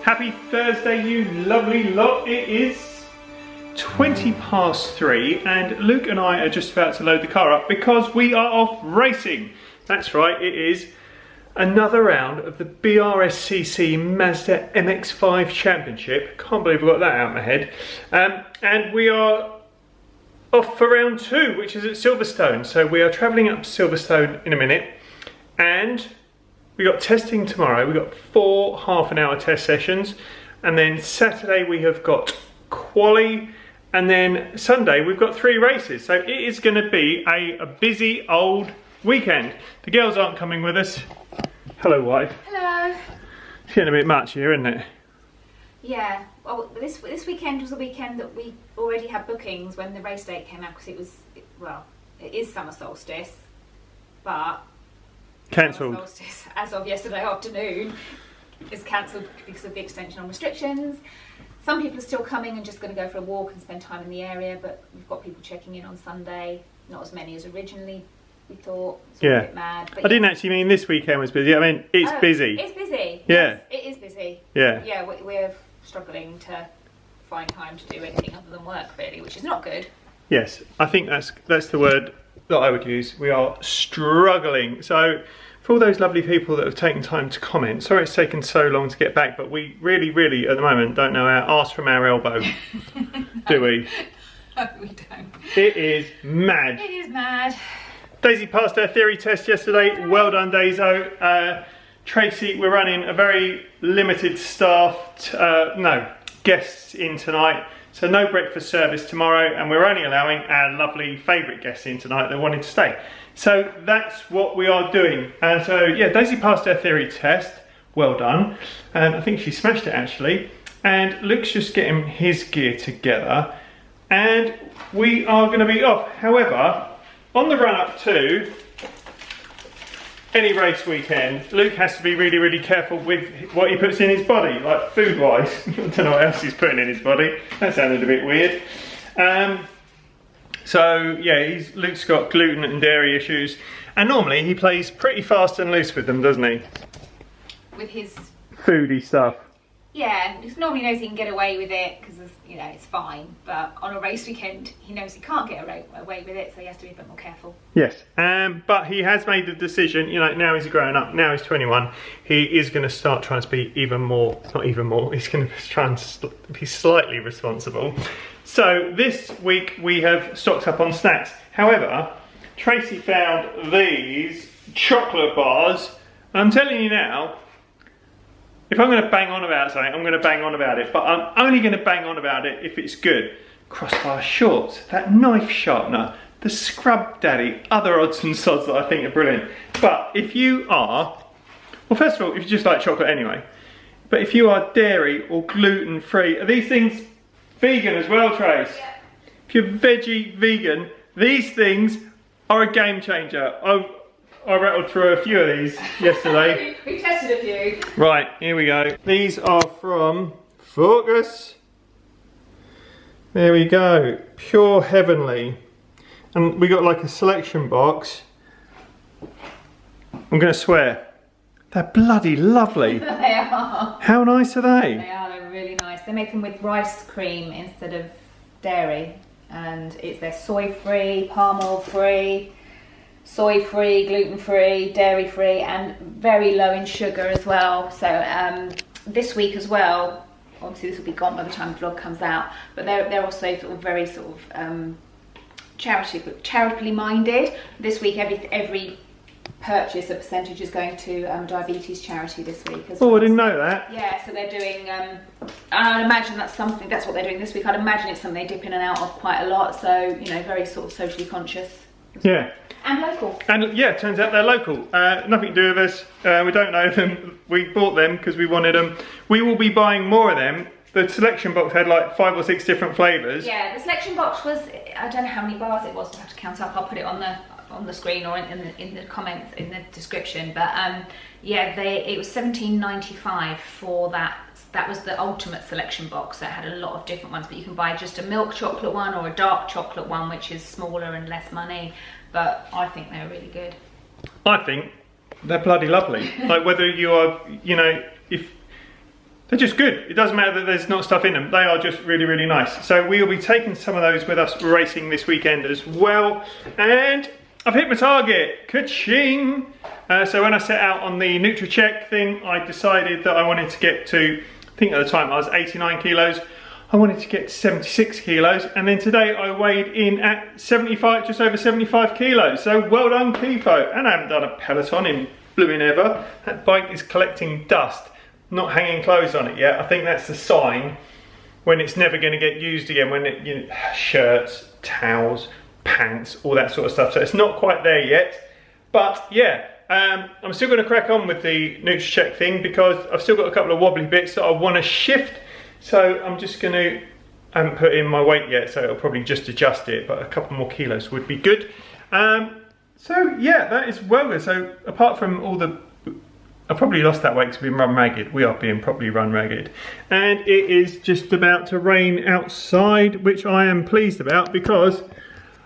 Happy Thursday, you lovely lot. It is 20 past 3 and Luke and I are just about to load the car up because we are off racing. That's right, it is another round of the BRSCC Mazda MX-5 Championship. Can't believe I got that out of my head. And we are off for round 2, which is at Silverstone. So we are travelling up to Silverstone in a minute, and we got testing tomorrow. We got 4 half-an-hour test sessions, and then Saturday we have got quali, and then Sunday we've got 3 races. So it is going to be a busy old weekend. The girls aren't coming with us. Hello, wife. Hello. It's getting a bit much here, isn't it? Yeah. Well, this weekend was a weekend that we already had bookings when the race date came out, because it was, well, it is summer solstice, but cancelled. Summer solstice, as of yesterday afternoon, is cancelled because of the extension on restrictions. Some people are still coming and just going to go for a walk and spend time in the area, but we've got people checking in on Sunday. Not as many as originally we thought. It's yeah. A bit mad. But I didn't actually mean this weekend was busy. I mean, it's busy. It's busy. Yeah. Yes, it is busy. Yeah. Yeah, we're struggling to find time to do anything other than work, really, which is not good. Yes, I think that's the word that I would use. We are struggling. So for all those lovely people that have taken time to comment, sorry it's taken so long to get back, but we really at the moment don't know our arse from our elbow. Do we? No, we don't. It is mad. It is mad. Daisy passed her theory test yesterday. Well done, Daiso. Tracy, we're running a very limited staffed, guests in tonight. So no breakfast service tomorrow, and we're only allowing our lovely favourite guests in tonight that wanted to stay. So that's what we are doing. And so, yeah, Daisy passed her theory test. Well done. I think she smashed it, actually. And Luke's just getting his gear together. And we are going to be off. However, on the run up to any race weekend, Luke has to be really careful with what he puts in his body, like food wise. I don't know what else he's putting in his body. That sounded a bit weird. So yeah, Luke's got gluten and dairy issues, and normally he plays pretty fast and loose with them, doesn't he? With his foodie stuff. Yeah, he normally knows he can get away with it because, you know, it's fine. But on a race weekend, he knows he can't get away with it, so he has to be a bit more careful. Yes, but he has made the decision, you know, now he's growing up, now he's 21, he is going to start trying to be even more, not even more, he's going to try and be slightly responsible. So this week we have stocked up on snacks. However, Tracy found these chocolate bars, and I'm telling you now, if I'm going to bang on about something, I'm going to bang on about it, but I'm only going to bang on about it if it's good. Crossfire shorts, that knife sharpener, the Scrub Daddy, other odds and sods that I think are brilliant. But if you are, well, first of all, if you just like chocolate anyway, but if you are dairy or gluten free, are these things vegan as well, Trace? Yeah. If you're veggie, vegan, these things are a game changer. I rattled through a few of these yesterday. We tested a few. Right, here we go. These are from Focus. There we go. Pure Heavenly. And we got like a selection box. I'm going to swear. They're bloody lovely. They are. How nice are they? They are, they're really nice. They make them with rice cream instead of dairy. And they're soy free, palm oil free, soy free, gluten free, dairy free, and very low in sugar as well. So this week as well, obviously this will be gone by the time the vlog comes out, but they're also sort of very sort of charitably minded. This week every purchase, a percentage is going to diabetes charity this week as well. Oh, I didn't know that. Yeah, so they're doing, I'd imagine that's what they're doing this week. I'd imagine it's something they dip in and out of quite a lot, so, you know, very sort of socially conscious. Yeah. And local. And yeah, it turns out they're local. Nothing to do with us. We don't know them. We bought them because we wanted them. We will be buying more of them. The selection box had like 5 or 6 different flavours. Yeah, the selection box was, I don't know how many bars it was, I'll have to count up. I'll put it on the screen or in the comments, in the description. But yeah, it was $17.95 for that. That was the ultimate selection box. That had a lot of different ones, but you can buy just a milk chocolate one or a dark chocolate one, which is smaller and less money. But I think they're really good. I think they're bloody lovely. Like whether you are, you know, if they're just good. It doesn't matter that there's not stuff in them. They are just really, really nice. So we will be taking some of those with us racing this weekend as well. And I've hit my target. Ka-ching! So when I set out on the NutriCheck thing, I decided that I wanted to get to, I think at the time I was 89 kilos. I wanted to get to 76 kilos. And then today I weighed in at 75, just over 75 kilos. So well done, Kifo. And I haven't done a peloton in blooming ever. That bike is collecting dust. Not hanging clothes on it yet. I think that's the sign when it's never going to get used again. When it, you know, shirts, towels, pants, all that sort of stuff. So it's not quite there yet. But yeah, I'm still going to crack on with the NutriCheck thing because I've still got a couple of wobbly bits that I want to shift. So I'm just going to, I haven't put in my weight yet, so it'll probably just adjust it, but a couple more kilos would be good. So yeah, that is well good. So apart from all the, I probably lost that weight because we've been run ragged. We are being properly run ragged. And it is just about to rain outside, which I am pleased about because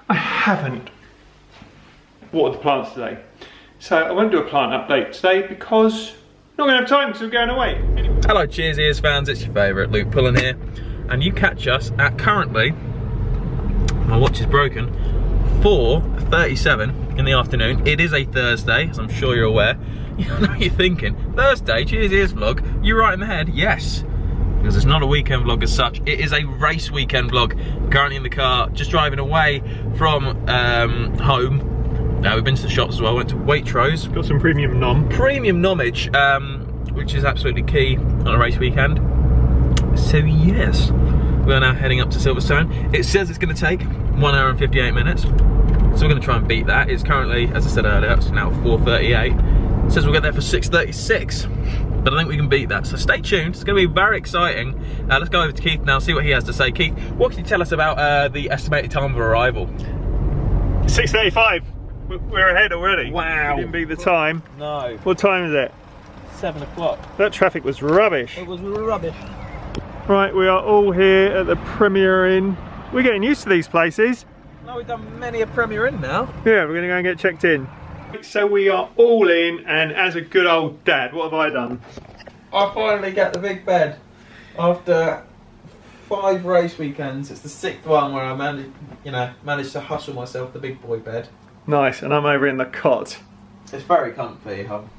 I haven't watered the plants today. So I won't do a plant update today because I'm not going to have time because we're going away. Anyway. Hello Cheers Ears fans, it's your favourite Luke Pullen here. And you catch us at currently, my watch is broken, 4:37 in the afternoon. It is a Thursday, as I'm sure you're aware. You know what you're thinking, Thursday, Cheers Ears vlog, you right in the head? Yes. Because it's not a weekend vlog as such, it is a race weekend vlog. I'm currently in the car, just driving away from home. We've been to the shops as well, went to Waitrose. Got some premium nom. Premium nomage, which is absolutely key on a race weekend. So yes, we're now heading up to Silverstone. It says it's going to take 1 hour and 58 minutes. So we're going to try and beat that. It's currently, as I said earlier, it's now 4:38. It says we'll get there for 6:36. But I think we can beat that. So stay tuned, it's going to be very exciting. Let's go over to Keith now, see what he has to say. Keith, what can you tell us about the estimated time of arrival? 6:35. We're ahead already. Wow. We didn't beat the time. No. What time is it? 7 o'clock. That traffic was rubbish. It was rubbish. Right, we are all here at the Premier Inn. We're getting used to these places. No, we've done many a Premier Inn now. Yeah, we're going to go and get checked in. So we are all in, and as a good old dad, what have I done? I finally get the big bed. After 5 race weekends, it's the 6th one where I managed to hustle myself the big boy bed. Nice, and I'm over in the cot. It's very comfy, I'm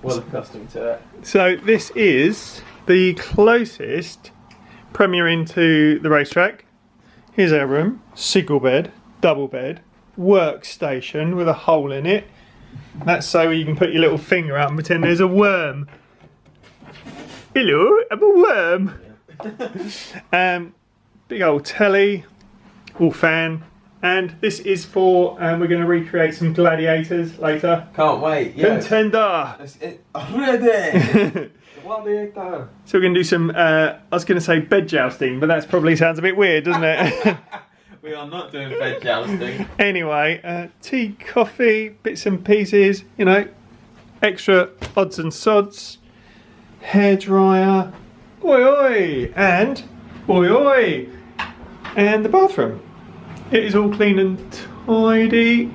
well accustomed to it. So this is the closest Premier Inn to the racetrack. Here's our room, single bed, double bed, workstation with a hole in it. That's so you can put your little finger out and pretend there's a worm. Hello, I'm a worm. Big old telly, all fan. And this is for, we're going to recreate some gladiators later. Can't wait. Yeah. Contender. Ready. Gladiator. So we're going to do some, I was going to say bed jousting, but that probably sounds a bit weird, doesn't it? We are not doing bed jousting. Anyway, tea, coffee, bits and pieces, you know, extra odds and sods, hairdryer, oi oi, and oi oi, and the bathroom. It is all clean and tidy.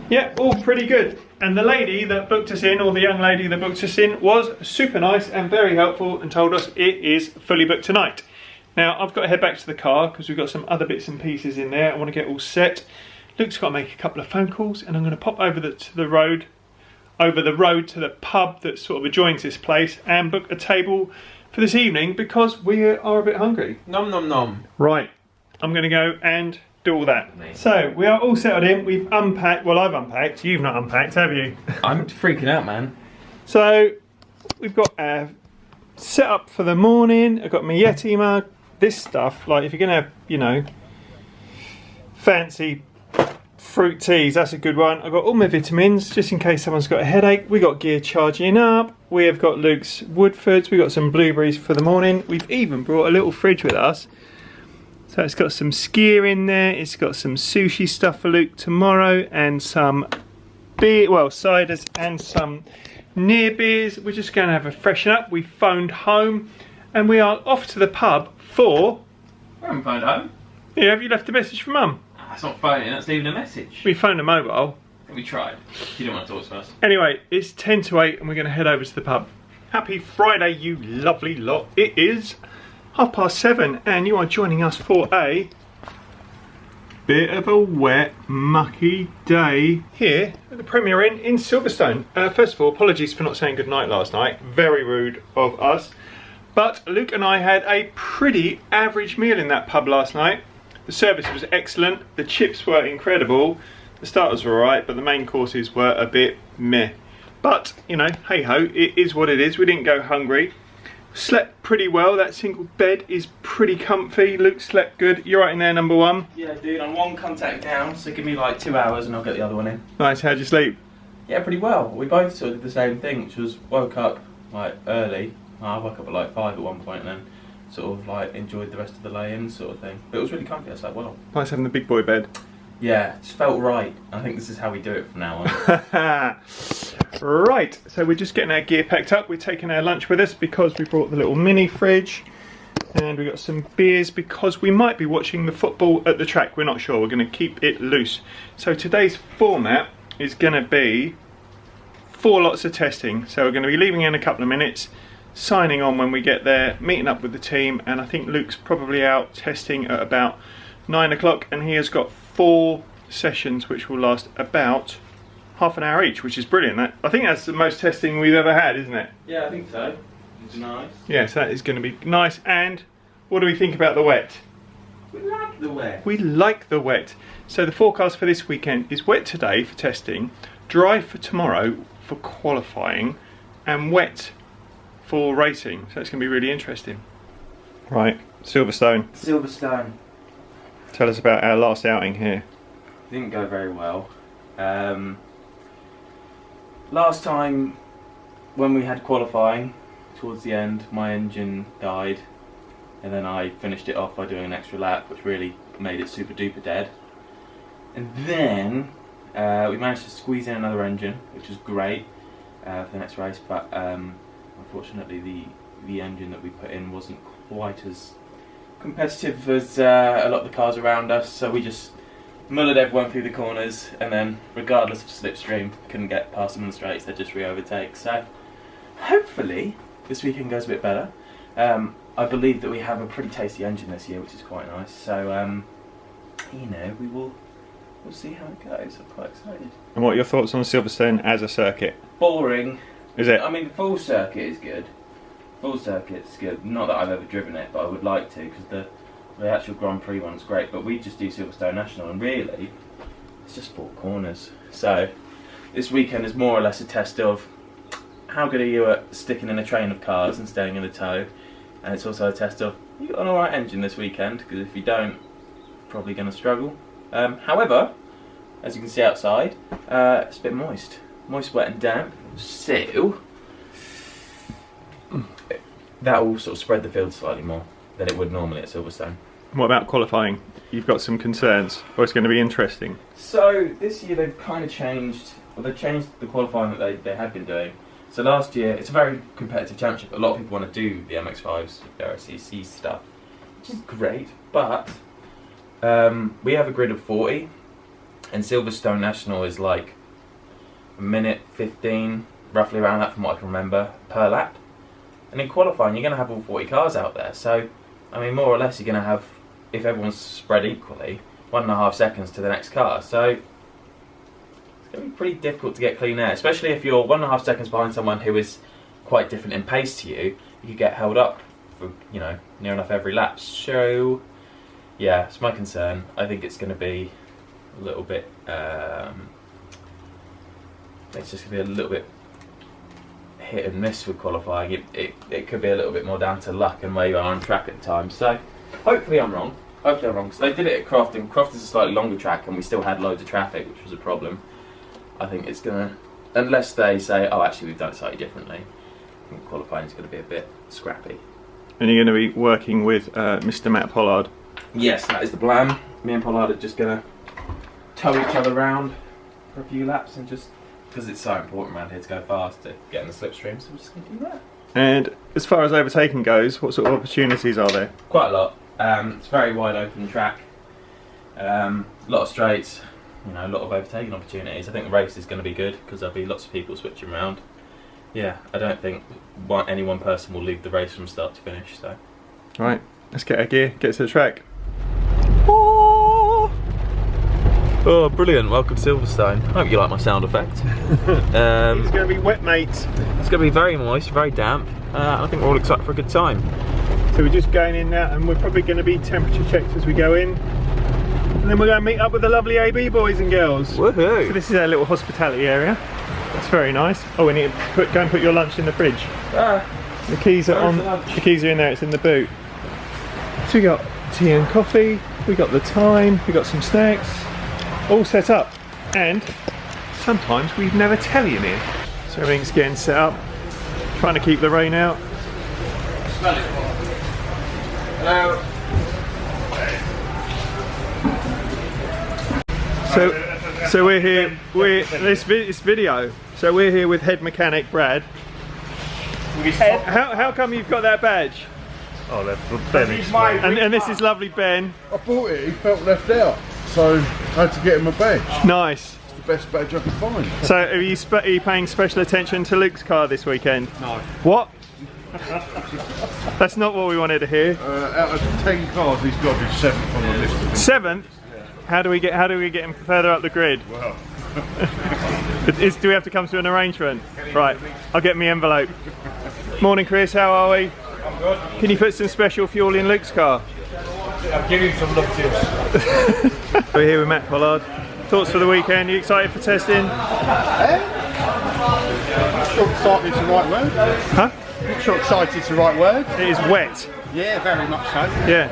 Yeah, all pretty good. And the lady that booked us in, or the young lady that booked us in, was super nice and very helpful and told us it is fully booked tonight. Now, I've got to head back to the car because we've got some other bits and pieces in there. I want to get all set. Luke's got to make a couple of phone calls, and I'm going to pop over to the road to the pub that sort of adjoins this place and book a table for this evening because we are a bit hungry. Nom nom nom. Right, I'm going to go and do all that. So we are all settled in. We've unpacked. Well, I've unpacked. You've not unpacked, have you? I'm freaking out, man. So we've got a set up for the morning. I've got my Yeti mug. This stuff, like if you're gonna have, you know, fancy fruit teas, that's a good one. I've got all my vitamins just in case someone's got a headache. We got gear charging up. We have got Luke's Woodfords. We got some blueberries for the morning. We've even brought a little fridge with us. So it's got some skier in there. It's got some sushi stuff for Luke tomorrow and some beer, well, ciders and some near beers. We're just going to have a freshen up. We phoned home and we are off to the pub for... I haven't phoned home. Yeah, have you left a message from Mum? That's not phoning, that's leaving a message. We phoned a mobile. We tried. You didn't want to talk to us. Anyway, it's 10 to 8 and we're going to head over to the pub. Happy Friday, you lovely lot. It is 7:30 and you are joining us for a bit of a wet, mucky day here at the Premier Inn in Silverstone. First of all, apologies for not saying goodnight last night. Very rude of us. But Luke and I had a pretty average meal in that pub last night. The service was excellent, the chips were incredible, the starters were alright, but the main courses were a bit meh. But, you know, hey ho, it is what it is. We didn't go hungry. Slept pretty well. That single bed is pretty comfy. Luke slept good. You're right in there, number one. Yeah, dude, I'm one contact down, so give me like 2 hours and I'll get the other one in. Nice, how'd you sleep? Yeah, pretty well. We both sort of did the same thing, which was woke up like early. I woke up at like 5 at one point and then sort of like enjoyed the rest of the lay-in sort of thing. But it was really comfy, I slept well. Nice having the big boy bed. Yeah, it just felt right. I think this is how we do it from now on. Right, so we're just getting our gear packed up. We're taking our lunch with us because we brought the little mini fridge. And we got some beers because we might be watching the football at the track. We're not sure. We're going to keep it loose. So today's format is going to be 4 lots of testing. So we're going to be leaving in a couple of minutes, signing on when we get there, meeting up with the team, and I think Luke's probably out testing at about 9 o'clock, and he has got 4 sessions which will last about half an hour each, which is brilliant. I think that's the most testing we've ever had, isn't it? Yeah, I think so. It's nice. Yes, that is going to be nice. And what do we think about the wet? We like the wet. We like the wet. So the forecast for this weekend is wet today for testing, dry for tomorrow for qualifying, and wet for racing. So it's going to be really interesting. Right, Silverstone. Silverstone. Tell us about our last outing here. Didn't go very well. Last time when we had qualifying, towards the end my engine died and then I finished it off by doing an extra lap, which really made it super duper dead. And then we managed to squeeze in another engine, which was great for the next race, but unfortunately the engine that we put in wasn't quite as competitive as a lot of the cars around us, so we just mullered everyone through the corners and then, regardless of slipstream, couldn't get past them in the straights. They just re-overtake. So hopefully this weekend goes a bit better. I believe that we have a pretty tasty engine this year, which is quite nice. So you know, we'll see how it goes. I'm quite excited. And what are your thoughts on Silverstone as a circuit? Boring. Is it? I mean, the full circuit is good. Full circuit's good. Not that I've ever driven it, but I would like to, because the actual Grand Prix one's great. But we just do Silverstone National, and really, it's just 4 corners. So this weekend is more or less a test of how good are you at sticking in a train of cars and staying in the tow, and it's also a test of you got an alright engine this weekend, because if you don't, you're probably going to struggle. However, as you can see outside, it's a bit moist, wet and damp. So that will sort of spread the field slightly more than it would normally at Silverstone. What about qualifying? You've got some concerns, or it's going to be interesting? So this year they've kind of changed, well, they've changed the qualifying that they had been doing. So last year, it's a very competitive championship. A lot of people want to do the MX-5's BRSCC stuff, which is great, but we have a grid of 40, and Silverstone National is like a minute 15, roughly around that from what I can remember, per lap. And in qualifying, you're going to have all 40 cars out there. So, I mean, more or less, you're going to have, if everyone's spread equally, 1.5 seconds to the next car. So, it's going to be pretty difficult to get clean air, especially if you're 1.5 seconds behind someone who is quite different in pace to you. You get held up for, you know, near enough every lap. So, yeah, it's my concern. I think it's going to be a little bit, it's just going to be a little bit hit and miss with qualifying. It could be a little bit more down to luck and where you are on track at the time. So hopefully I'm wrong. So they did it at Croft, and Croft is a slightly longer track, and we still had loads of traffic, which was a problem. I think it's gonna, unless they say, oh, actually we've done it slightly differently, I think qualifying is going to be a bit scrappy. And you're going to be working with Mr. Matt Pollard. Yes, that is the plan. Me and Pollard are just going to tow each other around for a few laps, and just because it's so important around here to go fast to get in the slipstream, so we're just going to do that. And as far as overtaking goes, what sort of opportunities are there? Quite a lot. It's a very wide open track. A lot of straights, you know, a lot of overtaking opportunities. I think the race is going to be good because there'll be lots of people switching around. yeah, I don't think any one person will lead the race from start to finish. So, Right, let's get our gear, get to the track. oh, brilliant! Welcome to Silverstone. I hope you like my sound effect. It's going to be wet, mate. It's going to be very moist, very damp. I think we're all excited for a good time. So we're just going in now, and we're probably going to be temperature checked as we go in. And then we're going to meet up with the lovely AB boys and girls. Woohoo! So this is our little hospitality area. That's very nice. Oh, we need to go and put your lunch in the fridge. The keys are on. The keys are in there. It's in the boot. So we got tea and coffee. We got the time. We got some snacks. All set up. And sometimes we've never telly in here. So everything's getting set up. Trying to keep the rain out. Smell it. Hello. So we're here. This video. So we're here with head mechanic Brad. Ed, how come you've got that badge? Oh, Ben. And this is lovely Ben. I bought it, he felt left out, so I had to get him a badge. Nice. It's the best badge I could find. So are you paying special attention to Luke's car this weekend? No. What? That's not what we wanted to hear. Out of 10 cars, he's got to be 7th on the list. 7th? How do we get him further up the grid? Well, Do we have to come to an arrangement? Right, I'll get me envelope. Morning Chris, how are we? I'm good. Can you put some special fuel in Luke's car? I'm giving some love to you. We're here with Matt Pollard. Thoughts for the weekend? You excited for testing? Sure excited is the right word. Huh? Not sure excited is the right word. It is wet. Yeah, very much so. Yeah.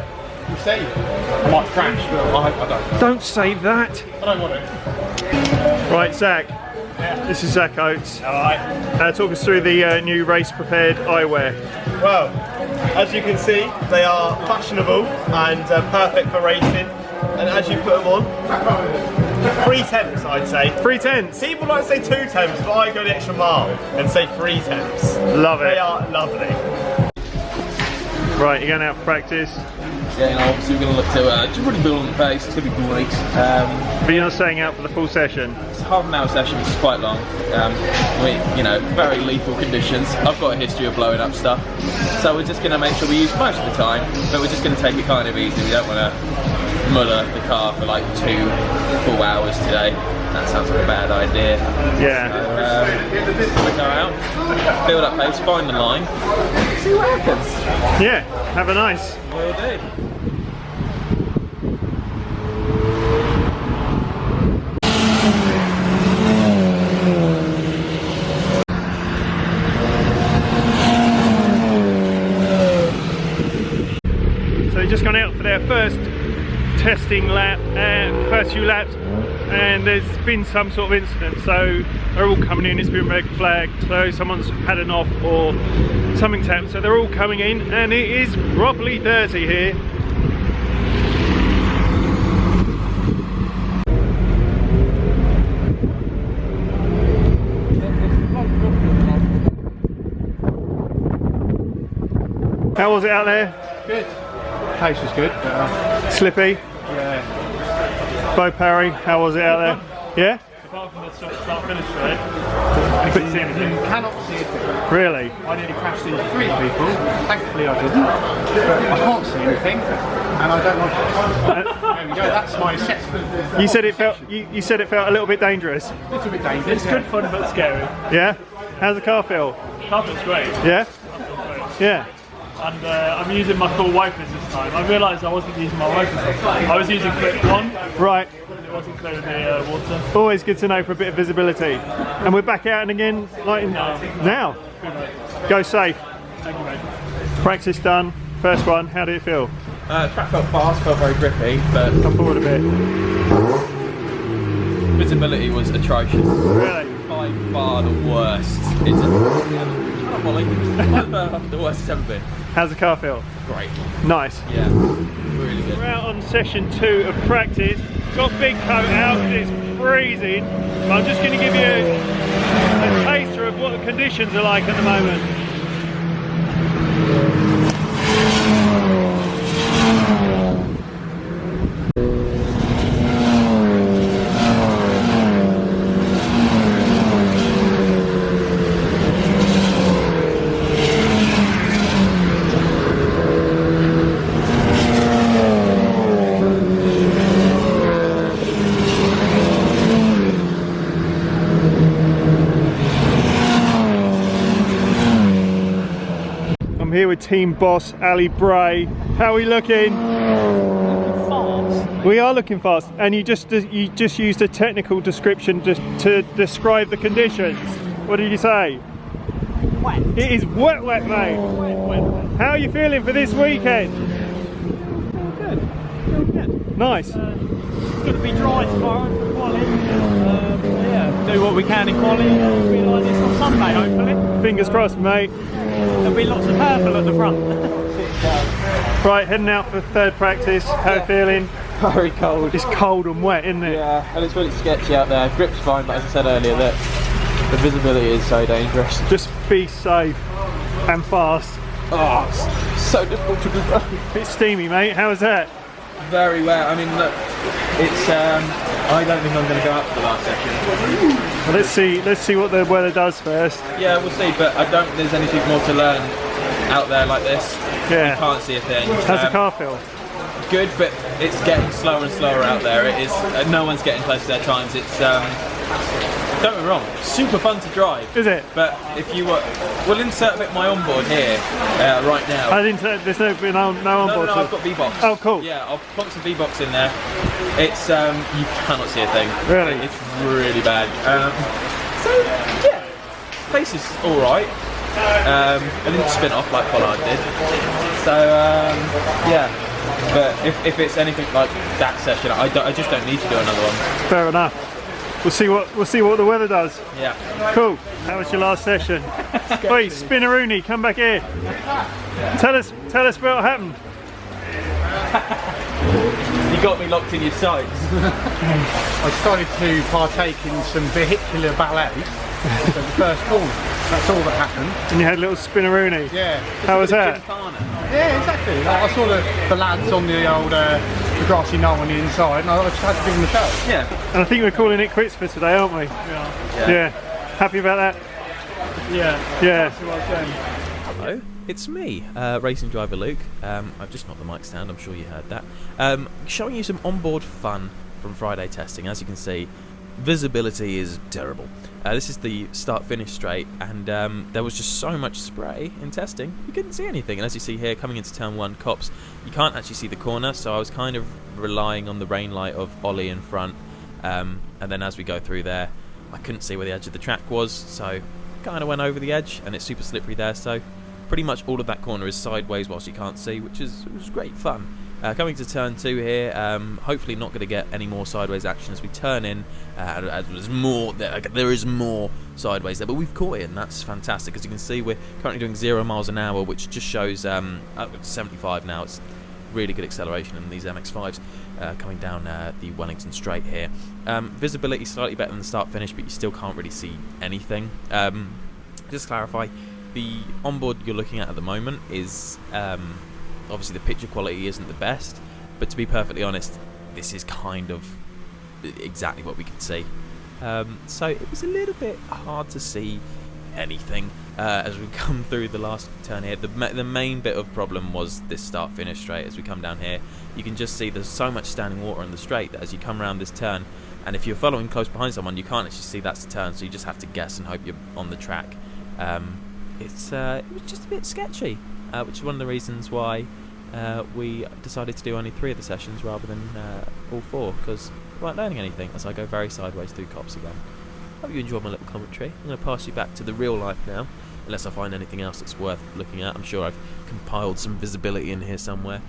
We'll see. I might crash, but I hope I don't. Don't say that. I don't want it. Right, Zach. This is Zach Oates. Alright. Talk us through the new race prepared eyewear. Well, as you can see, they are fashionable and perfect for racing. And as you put them on, 3 temps, I'd say. 3 tenths. People like to say 2 temps, but I go the extra mile and say 3 temps. Love it. They are lovely. Right, you're going out for practice. Yeah, you know, obviously we're going to look to just really build on the pace, typical race. But you're not staying out for the full session. It's a half an hour session, which is quite long. You know, very lethal conditions. I've got a history of blowing up stuff, so we're just going to make sure we use most of the time, but we're just going to take it kind of easy. We don't want to muller the car for like 2 full hours today. That sounds like a bad idea. Yeah. So, we go out, build up pace, find the line, see what happens. Yeah, have a nice. Will do. So they've just gone out for their first testing lap, first few laps, and there's been some sort of incident. So they're all coming in, it's been red flagged, so someone's had an off or something's happened. So they're all coming in, and it is properly dirty here. How was it out there? Good. Pace was good. Slippy? Yeah. Bo Parry, how was it out there? Yeah? Apart from the start finish straight, I didn't see anything. You cannot see a thing. Really? I nearly crashed into 3 people. Thankfully I didn't. But I can't see anything, and I don't know. There we go. That's my assessment. You said it felt. You said it felt a little bit dangerous. A little bit dangerous. It's good fun but scary. Yeah. How's the car feel? Car feels great. Yeah. Yeah. And I'm using my full wipers this time. I realised I wasn't using my wipers this time. I was using clip 1. Right. It wasn't clearing the water. Always good to know for a bit of visibility. And we're back out and again, like now. Go safe. Thank you, mate. Practice done. First one. How did it feel? Track felt fast, felt very grippy, but Come forward a bit. visibility was atrocious. Really? By far the worst. It's the worst it's ever been. How's the car feel? Great. Nice. Yeah. Really good. We're out on session 2 of practice. Got big coat out, it's freezing. But I'm just going to give you a taster of what the conditions are like at the moment. here with team boss Ali Bray. How are we looking? Fast. We are looking fast, and you just used a technical description to describe the conditions. What did you say? Wet. It is wet, mate. Wet. How are you feeling for this weekend? Good. Feel good. Nice. It's going to be dry tomorrow for quali. Yeah, do what we can in quali. Be like this on Sunday, hopefully. Fingers crossed, mate. There'll be lots of purple at the front. Right, heading out for third practice. How are you feeling? Very cold. It's cold and wet, isn't it? Yeah, and it's really sketchy out there. Grip's fine, but as I said earlier, the visibility is so dangerous. Just be safe and fast. Oh, it's so difficult to control. It's steamy, mate. How was that? Very wet. I mean, look, it's. I don't think I'm going to go out for the last section. Well, let's see what the weather does first. Yeah, we'll see. But I don't think there's anything more to learn out there like this. Yeah. You can't see a thing. How's the car feel? Good, but it's getting slower and slower out there. It is. No one's getting close to their times. It's. Don't get me wrong, super fun to drive. Is it? But if you were, we'll insert a bit of my onboard here right now. I didn't. There's no onboard. No, I've got V-Box. Oh, cool. Yeah, I'll plonk some V-Box in there. It's you cannot see a thing. Really? It's really bad. So yeah, pace is all right. I didn't spin off like Pollard did. So yeah, but if it's anything like that session, I just don't need to do another one. Fair enough. We'll see what the weather does. Yeah. Cool. That was your last session. Wait, Spinneroonie, come back here. Tell us what happened. You got me locked in your sights. I started to partake in some vehicular ballet at the first corner. That's all that happened. And you had a little Spinneroonie. Yeah. How was that? Yeah, exactly. I saw the lads on the old the grassy knoll on the inside, and I just had to give them a show. Yeah. And I think we're calling it quits for today, aren't we? Yeah. Happy about that? Yeah. Hello, it's me, racing driver Luke. I've just knocked the mic stand, I'm sure you heard that. Showing you some onboard fun from Friday testing. As you can see, visibility is terrible. This is the start-finish straight, and there was just so much spray in testing, you couldn't see anything. And as you see here, coming into turn 1, cops, you can't actually see the corner, so I was kind of relying on the rain light of Ollie in front. And then as we go through there, I couldn't see where the edge of the track was, so kind of went over the edge, and it's super slippery there, so pretty much all of that corner is sideways whilst you can't see, which was great fun. Coming to turn 2 here, hopefully not going to get any more sideways action as we turn in. There is more sideways there, but we've caught it, and that's fantastic. As you can see, we're currently doing 0 miles an hour, which just shows 75 now. It's really good acceleration in these MX-5s coming down the Wellington straight here. Visibility slightly better than the start-finish, but you still can't really see anything. Just to clarify, the onboard you're looking at the moment is... obviously the picture quality isn't the best, but to be perfectly honest, this is kind of exactly what we could see. So it was a little bit hard to see anything as we come through the last turn here. The main bit of problem was this start-finish straight. As we come down here, you can just see there's so much standing water in the straight that as you come around this turn, and if you're following close behind someone, you can't actually see that's the turn, so you just have to guess and hope you're on the track. It was just a bit sketchy. Which is one of the reasons why we decided to do only 3 of the sessions rather than all 4, because we weren't learning anything as I go very sideways through cops again. Hope you enjoyed my little commentary. I'm going to pass you back to the real life now, unless I find anything else that's worth looking at. I'm sure I've compiled some visibility in here somewhere.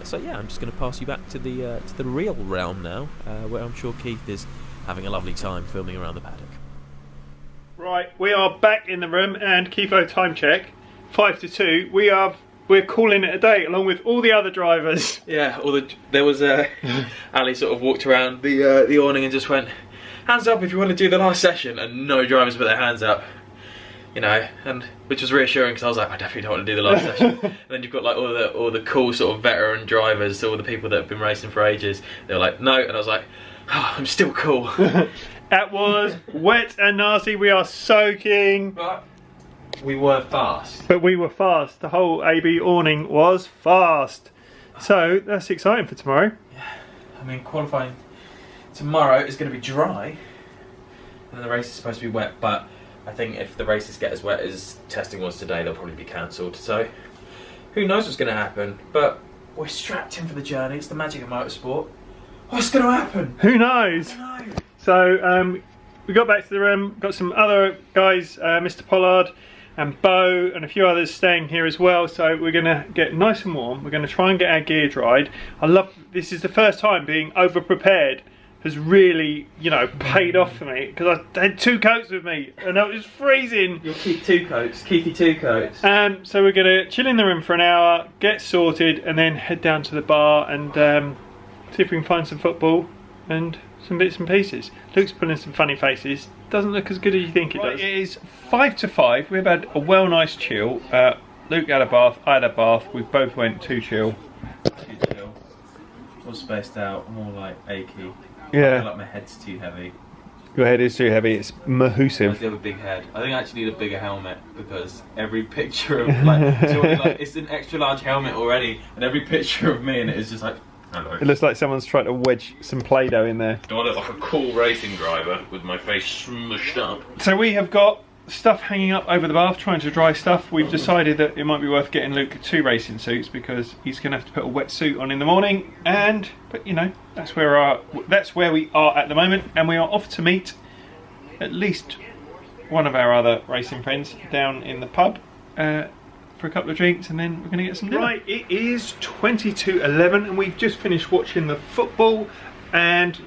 So yeah, I'm just going to pass you back to the real realm now, where I'm sure Keith is having a lovely time filming around the paddock. Right, we are back in the room, and Keitho time check, 5-2. We're calling it a day, along with all the other drivers. Yeah, there was Ali sort of walked around the awning and just went, hands up if you want to do the last session, and no drivers put their hands up. You know, and which was reassuring because I was like, I definitely don't want to do the last session. And then you've got like all the cool sort of veteran drivers, all the people that have been racing for ages. They were like, no, and I was like, oh, I'm still cool. That was wet and nasty. We are soaking. Right. we were fast. But we were fast. The whole AB awning was fast. So that's exciting for tomorrow. Yeah, I mean qualifying tomorrow is going to be dry, and the race is supposed to be wet. But I think if the races get as wet as testing was today, they'll probably be cancelled. So who knows what's going to happen? But we're strapped in for the journey. It's the magic of motorsport. What's going to happen? Who knows? I don't know. So we got back to the room, got some other guys, Mr. Pollard and Bo and a few others staying here as well. So we're going to get nice and warm. We're going to try and get our gear dried. This is the first time being over prepared has really, you know, paid off for me, because I had 2 coats with me and it was freezing. You'll keep 2 coats, keep your 2 coats. So we're going to chill in the room for an hour, get sorted, and then head down to the bar and see if we can find some football and some bits and pieces. Luke's pulling some funny faces. Doesn't look as good as you think it does. It is 5 to 5. We've had a well nice chill. Luke had a bath, I had a bath. We both went too chill. Too chill. All spaced out, more like achy. Yeah. I feel like my head's too heavy. Your head is too heavy. It's I mahoosive. do have a big head. I think I actually need a bigger helmet, because every picture of it's an extra large helmet already, and every picture of me in it is just like, hello. It looks like someone's tried to wedge some Play-Doh in there. Do I look like a cool racing driver with my face smushed up? So we have got stuff hanging up over the bath, trying to dry stuff. We've decided that it might be worth getting Luke 2 racing suits, because he's going to have to put a wet suit on in the morning. But you know, that's where we are at the moment, and we are off to meet at least one of our other racing friends down in the pub for a couple of drinks, and then we're going to get some dinner. Right, it is 20 to 11 and we've just finished watching the football and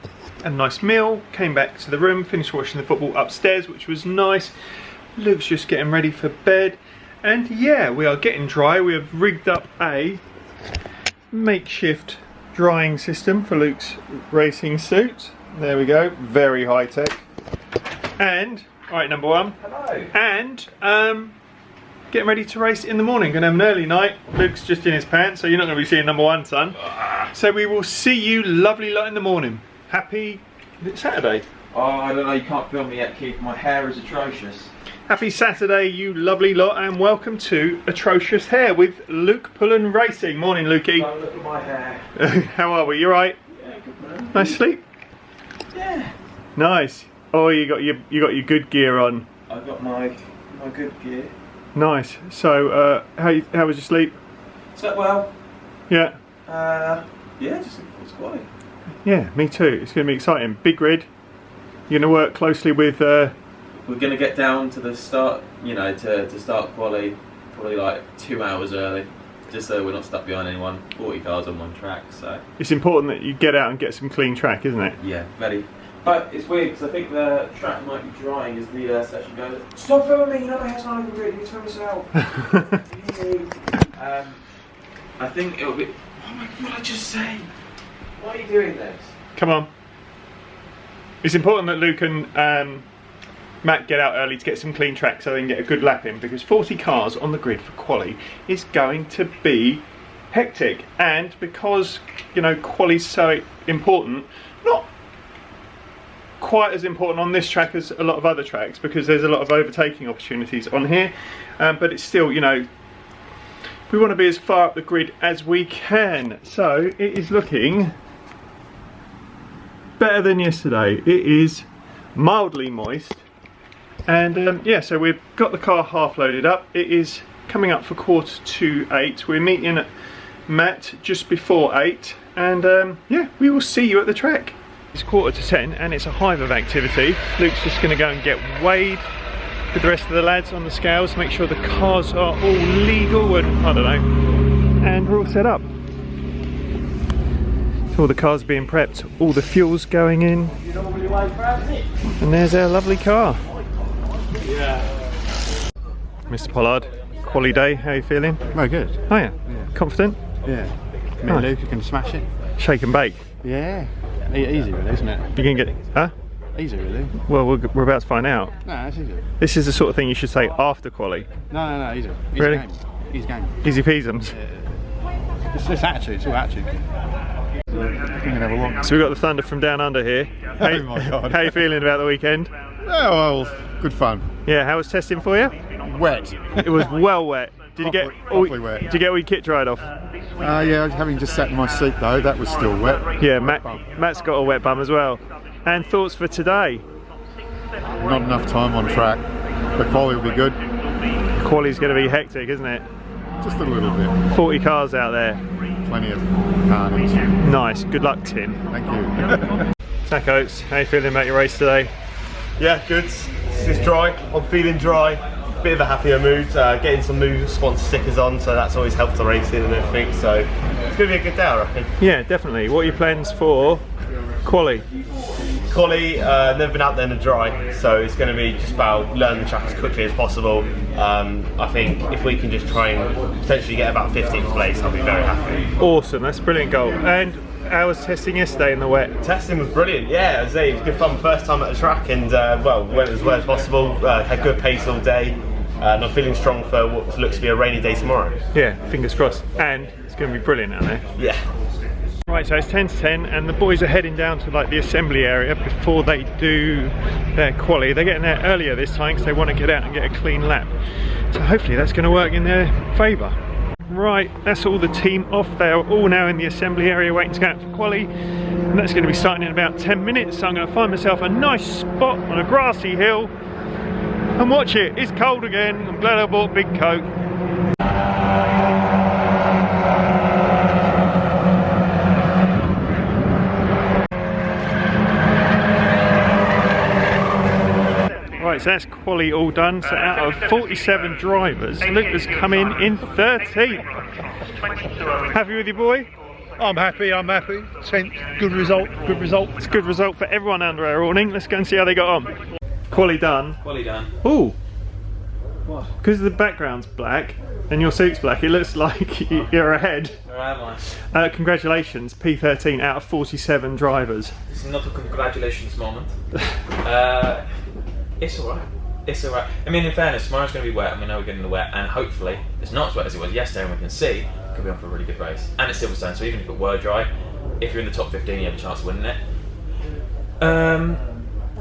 a nice meal. Came back to the room, finished watching the football upstairs, which was nice. Luke's just getting ready for bed, and yeah, we are getting dry. We have rigged up a makeshift drying system for Luke's racing suit. There we go, very high tech. And alright, number 1. Hello. And getting ready to race in the morning. Gonna have an early night. Luke's just in his pants, so you're not gonna be seeing number 1, son. So we will see you lovely lot in the morning. Happy Saturday. Oh, I don't know, you can't film me yet, Keith. My hair is atrocious. Happy Saturday, you lovely lot, and welcome to Atrocious Hair with Luke Pullen Racing. Morning, Lukey. Oh, look at my hair. How are we? You alright? Yeah, good man. Nice sleep? Yeah. Nice. Oh, you got your good gear on. I got my good gear. Nice. So, how was your sleep? Slept well. Yeah. Yeah, just looking forward to quality. Yeah, me too. It's going to be exciting. Big grid. You're going to work closely with... We're going to get down to the start, you know, to start quali probably like 2 hours early, just so we're not stuck behind anyone. 40 cars on one track, so... It's important that you get out and get some clean track, isn't it? Yeah, very. But it's weird, because I think the track might be drying as the session goes. Stop filming me, you know my hair's not looking good, you need to film yourself. I think it'll be... Oh my god, what did I just say? Why are you doing this? Come on. It's important that Luke and Matt get out early to get some clean track so they can get a good lap in, because 40 cars on the grid for quali is going to be hectic. And because, you know, quali's so important, not quite as important on this track as a lot of other tracks, because there's a lot of overtaking opportunities on here, but it's still, you know, we want to be as far up the grid as we can. So it is looking better than yesterday. It is mildly moist, and yeah, so we've got the car half loaded up. It is coming up for 7:45. We're meeting at Matt just before 8, and yeah, we will see you at the track. It's 9:45 and it's a hive of activity. Luke's just going to go and get weighed with the rest of the lads on the scales, make sure the cars are all legal and I don't know, and we're all set up. So all the cars being prepped, all the fuel's going in, and there's our lovely car. Yeah. Mr. Pollard, quali day, how are you feeling? Very good. Oh yeah? Confident? Yeah. Me Nice. and Luke, you can smash it. Shake and bake? Yeah. Easy really, isn't it? You can get it, huh? Easy really. Well, we're about to find out. No, that's easy. This is the sort of thing you should say after quali. No, easy. Really? Game. Easy game. Easy peasums. It's attitude, it's all attitude. We can have a walk. So we've got the Thunder from down under here. Oh my god. How are you feeling about the weekend? Yeah, well, good fun. Yeah, how was testing for you? wet. It was well wet. Did you get Properly wet. Did you get all your kit dried off? Yeah, having just sat in my seat though, that was still wet. Yeah, Matt's got a wet bum as well. And thoughts for today? Not enough time on track, but quality will be good. Quali's going to be hectic, isn't it? Just a little bit. 40 cars out there. Plenty of carnage. Nice. Good luck, Tim. Thank you. Zach Oates, how you feeling about your race today? Yeah, good. It's dry. I'm feeling dry. Bit of a happier mood. Getting some new sponsor stickers on, so that's always helped the racing and everything. So it's going to be a good day, I reckon. Yeah, definitely. What are your plans for quali? Quali, never been out there in the dry, so it's going to be just about learning the track as quickly as possible. I think if we can just try and potentially get about 15th place, I'll be very happy. Awesome, that's a brilliant goal. And how was testing yesterday in the wet? Testing was brilliant, yeah, it was good fun. First time at the track, and well, went as well as possible. Had good pace all day, and I'm feeling strong for what looks to be a rainy day tomorrow. Yeah, fingers crossed. And it's going to be brilliant out there. Yeah. Right, so it's 10 to 10 and the boys are heading down to like the assembly area before they do their quali. They're getting there earlier this time because they want to get out and get a clean lap. So hopefully that's going to work in their favour. Right, that's all the team off. They're all now in the assembly area waiting to go out for quali. And that's going to be starting in about 10 minutes. So I'm going to find myself a nice spot on a grassy hill and watch it. It's cold again. I'm glad I bought a big coat. Right, so that's quali all done. So out of 47 drivers, Luke has come in 13th. Happy with your boy? I'm happy, 10th, good result, good result. It's a good result for everyone under our awning. Let's go and see how they got on. Quali done. Quali done. Ooh. What? Because the background's black and your suit's black, it looks like you're ahead. Where am I? Congratulations, P13 out of 47 drivers. This is not a congratulations moment. It's alright. It's alright. I mean, in fairness, tomorrow's going to be wet, and we know we're getting the wet, and hopefully it's not as wet as it was yesterday, and we can see it could be on for a really good race. And it's Silverstone, so even if it were dry, if you're in the top 15, you have a chance of winning it.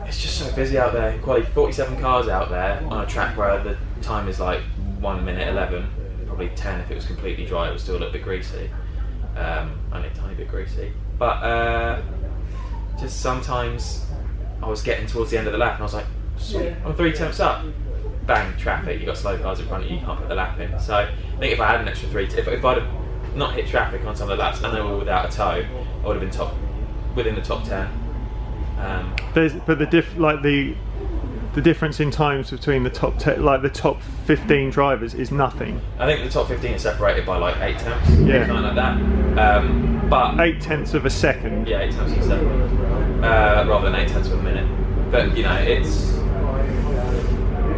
It's just so busy out there. Quite 47 cars out there on a track where the time is like 1 minute 11, probably 10 if it was completely dry. It would still look a bit greasy, only a tiny bit greasy. But just sometimes I was getting towards the end of the lap, and I was like, sweet, I'm 3 tenths up. Bang, traffic, you got slow cars in front of you, you can't put the lap in. So I think if I had an extra 3, if I'd have not hit traffic on some of the laps and they were without a tow, I would have been within the top 10. But the difference in times between the top 10, like the top 15 drivers is nothing. I think the top 15 is separated by like 8 tenths, yeah, something like that. But 8 tenths of a second. Yeah, 8 tenths of a second, rather than 8 tenths of a minute. But you know, it's.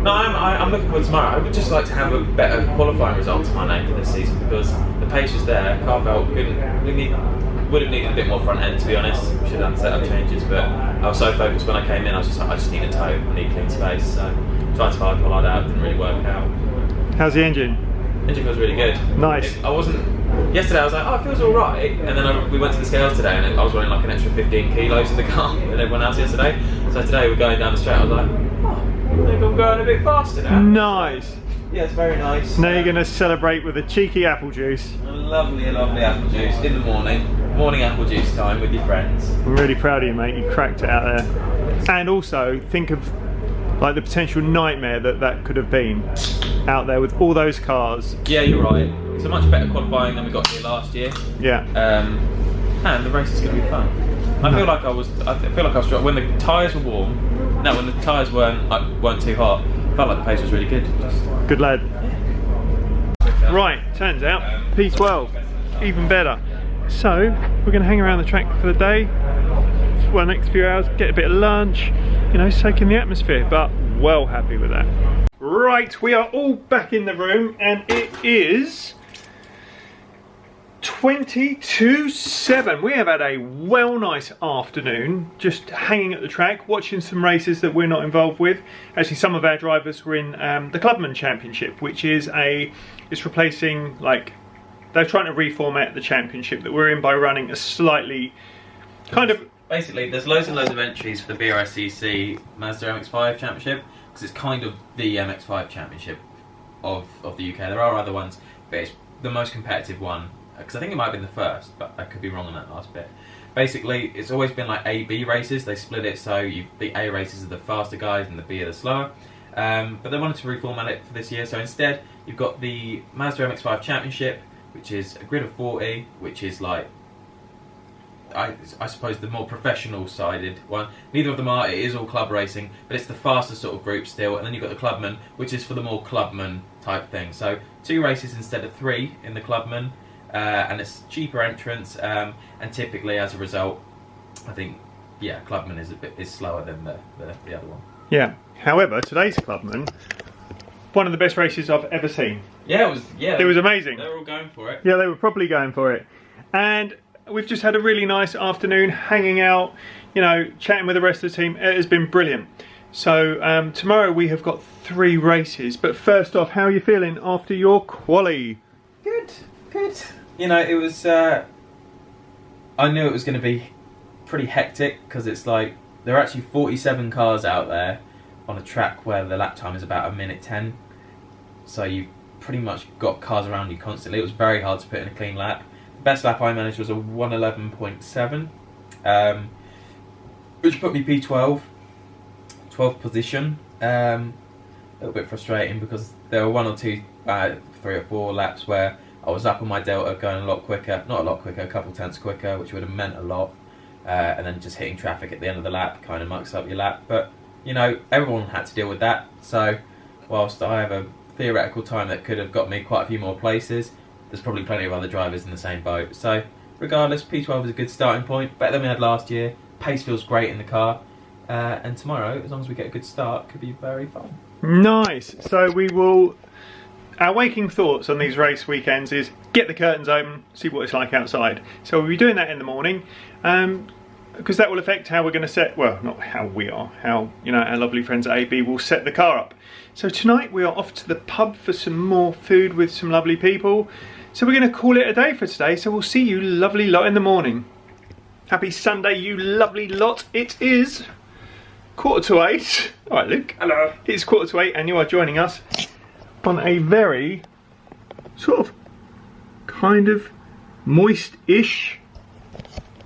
No, I'm looking forward to tomorrow. I would just like to have a better qualifying result to my name for this season because the pace was there. Car felt would have needed a bit more front end, to be honest. We should have done setup changes, but I was so focused when I came in. I was just like, I just need a tow, I need clean space. So tried to fire pollard out, didn't really work out. How's the engine? Engine feels really good. Nice. I wasn't. Yesterday I was like, oh, it feels all right, and then we went to the scales today, and I was running like an extra 15 kilos in the car than everyone else yesterday. So today we're going down the straight. I was like, oh, I think I'm going a bit faster now. Nice. Yeah, it's very nice. Now you're going to celebrate with a cheeky apple juice. A lovely apple juice in the morning. Morning apple juice time with your friends. I'm really proud of you, mate. You cracked it out there. And also, think of like the potential nightmare that could have been out there with all those cars. Yeah, you're right. It's a much better qualifying than we got here last year. Yeah. And the race is going to be fun. I feel like I was when the tyres were warm. No, when the tyres weren't too hot. I felt like the pace was really good. Good lad. Right, turns out P12, even better. So we're going to hang around the track for the day, for the next few hours, get a bit of lunch, you know, soak in the atmosphere. But well happy with that. Right, we are all back in the room, and it is 20 to 7. We have had a well nice afternoon just hanging at the track, watching some races that we're not involved with. Actually, some of our drivers were in the Clubman Championship, which is it's replacing, like, they're trying to reformat the championship that we're in by running a slightly kind of... Basically, there's loads and loads of entries for the BRSCC Mazda MX-5 Championship because it's kind of the MX-5 Championship of the UK. There are other ones, but it's the most competitive one, because I think it might have been the first, but I could be wrong on that last bit. Basically, it's always been like A-B races. They split it so the A races are the faster guys and the B are the slower. But they wanted to reformat it for this year, so instead you've got the Mazda MX-5 Championship, which is a grid of 40, which is like, I suppose, the more professional-sided one. Neither of them are. It is all club racing, but it's the fastest sort of group still. And then you've got the Clubman, which is for the more Clubman type thing. So 2 races instead of 3 in the Clubman, and it's cheaper entrance. And typically, as a result, I think, yeah, Clubman is slower than the other one. Yeah. However, today's Clubman, one of the best races I've ever seen. Yeah, it was. Yeah, it was amazing. They were all going for it. Yeah, they were probably going for it, and we've just had a really nice afternoon hanging out, you know, chatting with the rest of the team. It has been brilliant. So tomorrow we have got 3 races, but first off, how are you feeling after your quali? Good. You know, it was, I knew it was going to be pretty hectic, because it's like, there are actually 47 cars out there on a track where the lap time is about 1:10. So you've pretty much got cars around you constantly. It was very hard to put in a clean lap. The best lap I managed was a 1:11.7, which put me P12, 12th position. A little bit frustrating, because there were 1 or 2, 3 or 4 laps where I was up on my delta going a lot quicker, not a lot quicker, a couple tenths quicker, which would have meant a lot. And then just hitting traffic at the end of the lap kind of mucks up your lap. But, you know, everyone had to deal with that. So, whilst I have a theoretical time that could have got me quite a few more places, there's probably plenty of other drivers in the same boat. So, regardless, P12 is a good starting point, better than we had last year. Pace feels great in the car. And tomorrow, as long as we get a good start, could be very fun. Nice. So we will... Our waking thoughts on these race weekends is get the curtains open, see what it's like outside. So we'll be doing that in the morning, because that will affect how we're going to set, well, not how we are, how, you know, our lovely friends at AB will set the car up. So tonight we are off to the pub for some more food with some lovely people. So we're going to call it a day for today, so we'll see you lovely lot in the morning. Happy Sunday, you lovely lot. It is 7:45. All right, Luke. Hello. It's 7:45 and you are joining us on a very sort of kind of moist-ish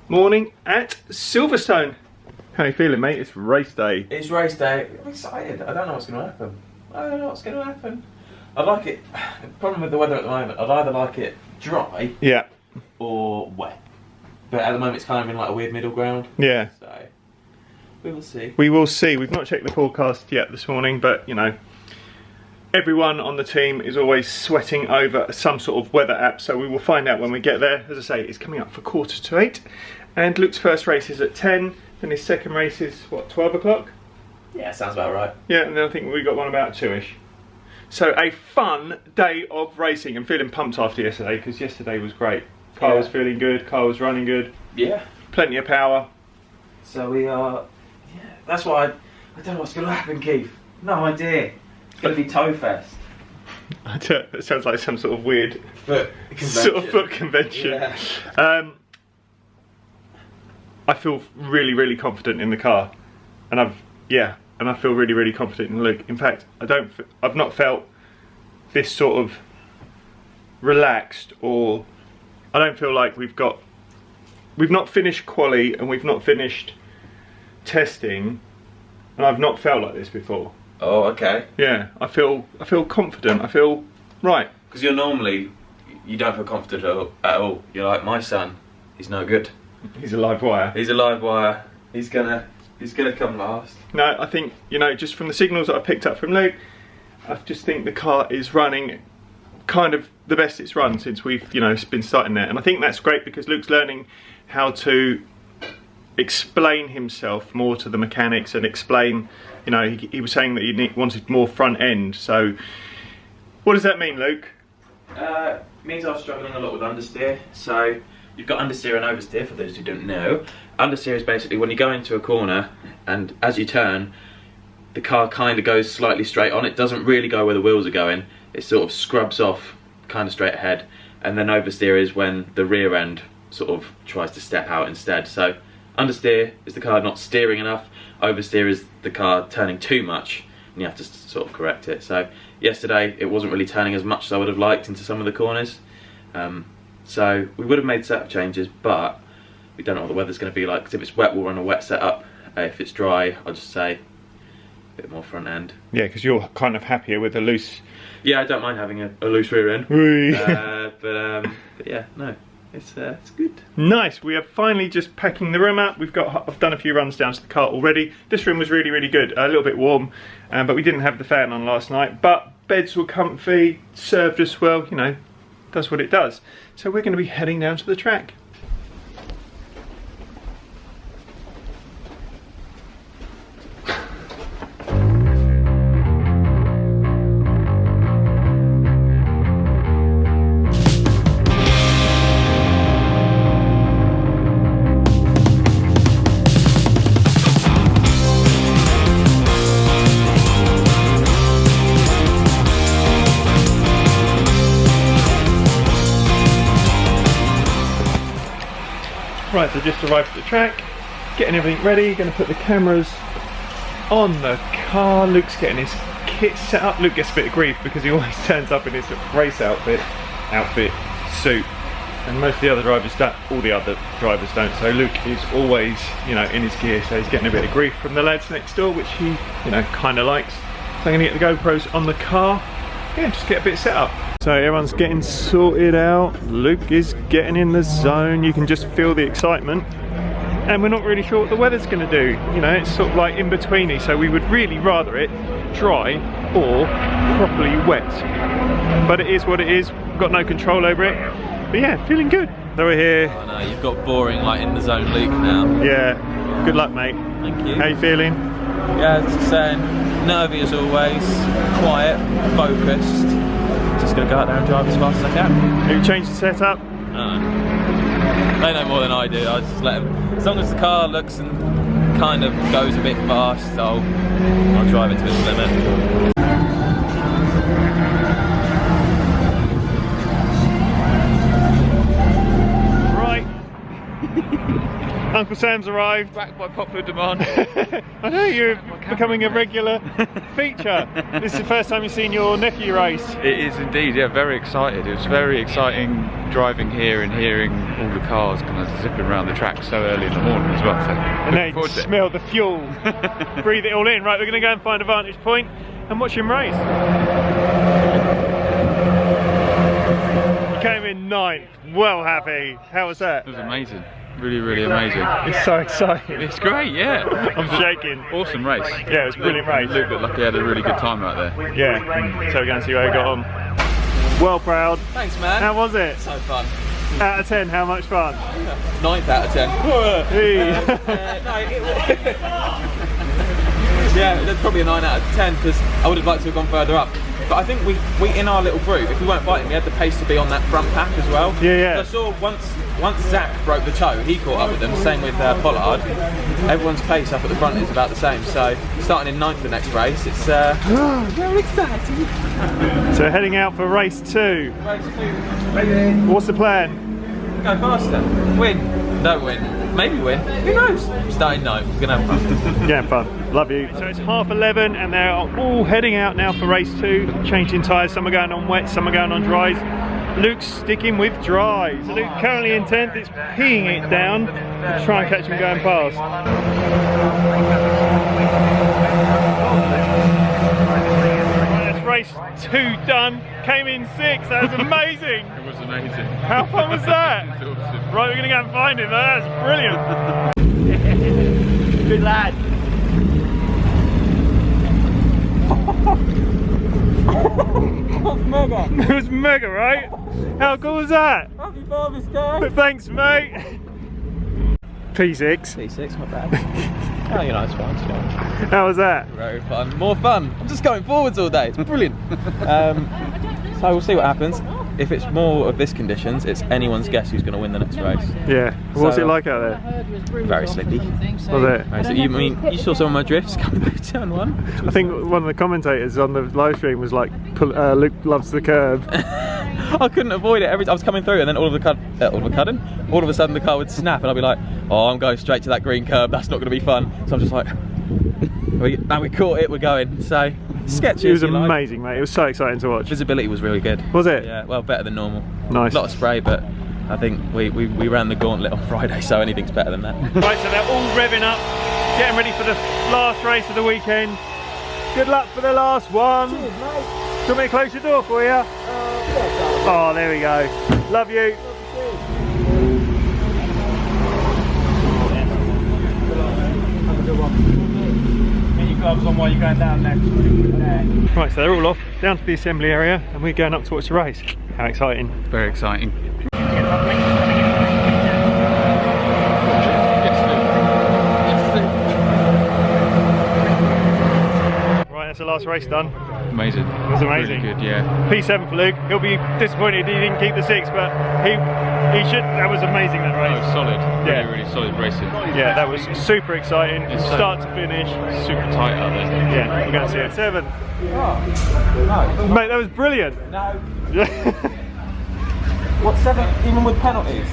morning at Silverstone. How are you feeling, mate? It's race day. It's race day. I'm excited. I don't know what's going to happen. I like it. The problem with the weather at the moment, I'd either like it dry, yeah, or wet. But at the moment it's kind of in like a weird middle ground. Yeah. So we will see. We will see. We've not checked the forecast yet this morning, but you know, everyone on the team is always sweating over some sort of weather app, so we will find out when we get there. As I say, it's coming up for 7:45, and Luke's first race is at 10, and his second race is, what, 12 o'clock? Yeah, sounds about right. Yeah, and then I think we got one about 2ish. So a fun day of racing. I'm feeling pumped after yesterday, because yesterday was great. Car was feeling good, car was running good. Yeah. Plenty of power. So we are, yeah, that's why I don't know what's going to happen, Keith. No idea. It's going to be Toe Fest. That sounds like some sort of weird Foot convention. sort of foot convention. Yeah. I feel really, really confident in the car, and I feel really, really confident in Luke. In fact, I've not felt this sort of relaxed, or I don't feel like we've not finished quali and we've not finished testing, and I've not felt like this before. Oh, okay. Yeah, I feel confident. I feel right. Because you don't feel confident at all. You're like, my son, he's no good. He's a live wire. He's a live wire. He's gonna come last. No, I think, you know, just from the signals that I picked up from Luke, I just think the car is running kind of the best it's run since we've, you know, been starting there. And I think that's great, because Luke's learning how to explain himself more to the mechanics and explain, you know, he was saying that he wanted more front end. So what does that mean, Luke? Means I was struggling a lot with understeer. So you've got understeer and oversteer, for those who don't know. Understeer is basically when you go into a corner and as you turn, the car kind of goes slightly straight on. It doesn't really go where the wheels are going. It sort of scrubs off kind of straight ahead. And then oversteer is when the rear end sort of tries to step out instead. So understeer is the car not steering enough. Oversteer is the car turning too much and you have to sort of correct it. So yesterday it wasn't really turning as much as I would have liked into some of the corners. So we would have made setup changes, but we don't know what the weather's going to be like, because if it's wet we'll run a wet setup. If it's dry, I'll just say a bit more front end. Yeah, because you're kind of happier with a loose... Yeah, I don't mind having a loose rear end. But yeah, no, it's good. Nice. We are finally just packing the room up. I've done a few runs down to the car already. This room was really good. A little bit warm, but we didn't have the fan on last night. But beds were comfy, served us well. You know, does what it does. So we're going to be heading down to the track. Right, so just arrived at the track, getting everything ready, going to put the cameras on the car. Luke's getting his kit set up. Luke gets a bit of grief because he always turns up in his race outfit, suit, and most of the other drivers don't, all the other drivers don't, so Luke is always, you know, in his gear, so he's getting a bit of grief from the lads next door, which he, you know, kind of likes. So I'm going to get the GoPros on the car, yeah, just get a bit set up. So everyone's getting sorted out, Luke is getting in the zone, you can just feel the excitement. And we're not really sure what the weather's going to do, you know, it's sort of like in betweeny, so we would really rather it dry or properly wet. But it is what it is, got no control over it. But yeah, feeling good. So we're here. Oh no, you've got boring like in the zone Luke now. Yeah, good luck mate. Thank you. How you feeling? Yeah, it's saying nervy as always, quiet, focused. Just gonna go out there and drive as fast as I can. Have you changed the setup? They know more than I do. I just let them. As long as the car looks and kind of goes a bit fast, I'll drive it to its limit. Right. Uncle Sam's arrived. Back by popular demand. I know, you're becoming a regular feature. This is the first time you've seen your nephew race. It is indeed, yeah, very excited. It was very exciting driving here and hearing all the cars kind of zipping around the track so early in the morning as well. So and now you can smell the fuel, breathe it all in. Right, we're going to go and find a vantage point and watch him race. He came in 9th, well happy. How was that? It was amazing. Really amazing. It's so exciting. It's great, yeah. I'm shaking. Awesome race. Yeah, it was a brilliant race. Luke looked like he had a really good time out there. Yeah, so we're going to see how he got on. Well proud. Thanks man. How was it? So fun. Out of 10, how much fun? 9th out of 10. Yeah, that's probably a 9 out of 10 because I would have liked to have gone further up. But I think we in our little group, if we weren't fighting, we had the pace to be on that front pack as well. Yeah. I saw once Zach broke the toe, he caught up with them. Same with Pollard. Everyone's pace up at the front is about the same. So starting in 9th the next race, it's very exciting. So heading out for race 2. Race 2. What's the plan? Go faster. Win. Don't win. Maybe win. Who knows? Starting 9th. We're gonna have fun. Yeah, fun. Love you. So it's 11:30 and they're all heading out now for race 2, changing tyres. Some are going on wet, some are going on dries. Luke's sticking with dries. So Luke currently in 10th, it's peeing it down to try and catch him going past. That's race 2 done. Came in 6th, that was amazing. It was amazing. How fun was that? It was awesome. Right, we're going to go and find him. That's brilliant. Good lad. Mega. It was mega, right? How cool was that? Happy Father's Day. Thanks, mate. P6. P6, not bad. Oh, you know, it's fine, it's fine. How was that? Very fun. More fun. I'm just going forwards all day. It's brilliant. So we'll see what happens. If it's more of this conditions, it's anyone's guess who's going to win the next race. Yeah. What's So, it like out there? Very slippy. Was it? Right, so you saw some of my drifts coming through turn 1? I think one of the commentators on the live stream was like, Luke loves the curb. I couldn't avoid it. I was coming through and then all of a sudden the car would snap and I'd be like, oh, I'm going straight to that green curb. That's not going to be fun. So I'm just like... Now we caught it, we're going. So sketchy. It was amazing, mate. It was so exciting to watch. Visibility was really good. Was it? Yeah, well, better than normal. Nice. A lot of spray, but I think we ran the gauntlet on Friday, so anything's better than that. Right, so they're all revving up, getting ready for the last race of the weekend. Good luck for the last one. Cheers, mate. Do you want me to close your door for you? Yeah. Oh, there we go. Love you. Get your gloves on while you're going down next. Right, so they're all off down to the assembly area, and we're going up to watch the race. How exciting! Very exciting. Right, that's the last race done. Amazing. It was amazing. Really good, yeah. P7 for Luke. He'll be disappointed he didn't keep the 6, but he should. That was amazing, that race. Oh, solid. Yeah. Really, really solid racing. Yeah, that was super exciting from It's so- start to finish. Super tight out there. Yeah, we're going to see it. 7. Mate, that was brilliant. No. Yeah. What, 7? Even with penalties?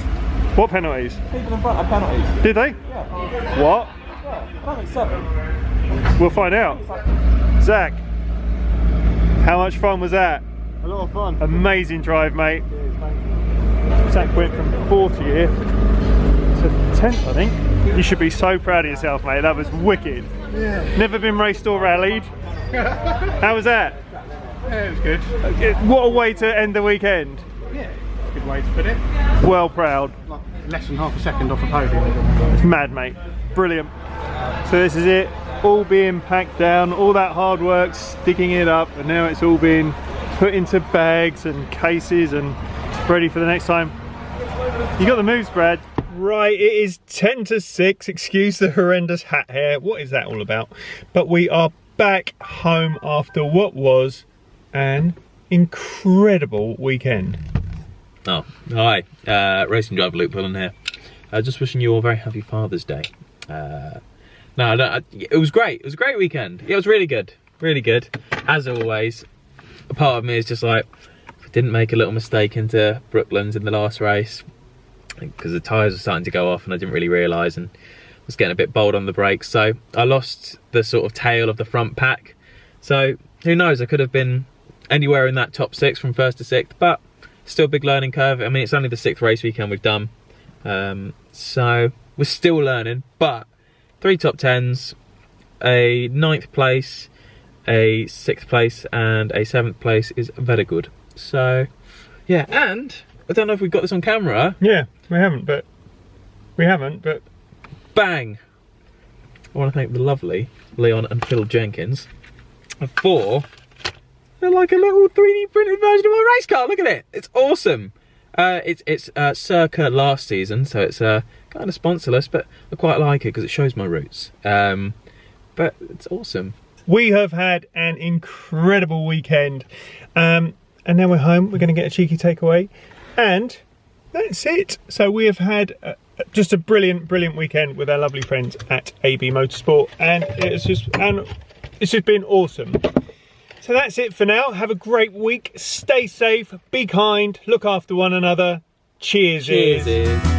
What penalties? People in front have penalties. Did they? Yeah. What? Yeah. I don't think 7. We'll find out. Zach, how much fun was that? A lot of fun. Amazing drive, mate. Zach went from 40th to 10th, I think. You should be so proud of yourself, mate. That was wicked. Yeah. Never been raced or rallied. How was that? Yeah, it was good. What a way to end the weekend. Yeah, good way to put it. Well proud. Like less than half a second off the podium. It's mad, mate. Brilliant. So this is it. All being packed down. All that hard work, sticking it up, and now it's all being put into bags and cases and ready for the next time. You got the moves, Brad. Right, it is 10 to 6. Excuse the horrendous hat hair. What is that all about? But we are back home after what was an incredible weekend. Oh, hi. Racing driver Luke Pullen here. Just wishing you all a very happy Father's Day. No, it was great. It was a great weekend. It was really good. Really good. As always, a part of me is just like, if I didn't make a little mistake into Brooklands in the last race, because the tyres were starting to go off and I didn't really realise and was getting a bit bold on the brakes. So I lost the sort of tail of the front pack. So who knows, I could have been anywhere in that top 6 from 1st to 6th, but still a big learning curve. I mean, it's only the 6th race weekend we've done. So we're still learning, but 3 top 10s, a 9th place, a 6th place and a 7th place is very good. So yeah, and I don't know if we've got this on camera. Yeah, we haven't, but bang! I want to thank the lovely Leon and Phil Jenkins for like a little 3D printed version of my race car. Look at it, it's awesome. It's circa last season, so it's kind of sponsorless, but I quite like it because it shows my roots. But it's awesome. we have had an incredible weekend, and now we're home. We're going to get a cheeky takeaway, and that's it. So we have had just a brilliant weekend with our lovely friends at AB Motorsport, and it's just been awesome. So that's it for now. Have a great week. Stay safe. Be kind. Look after one another. Cheers. Cheers.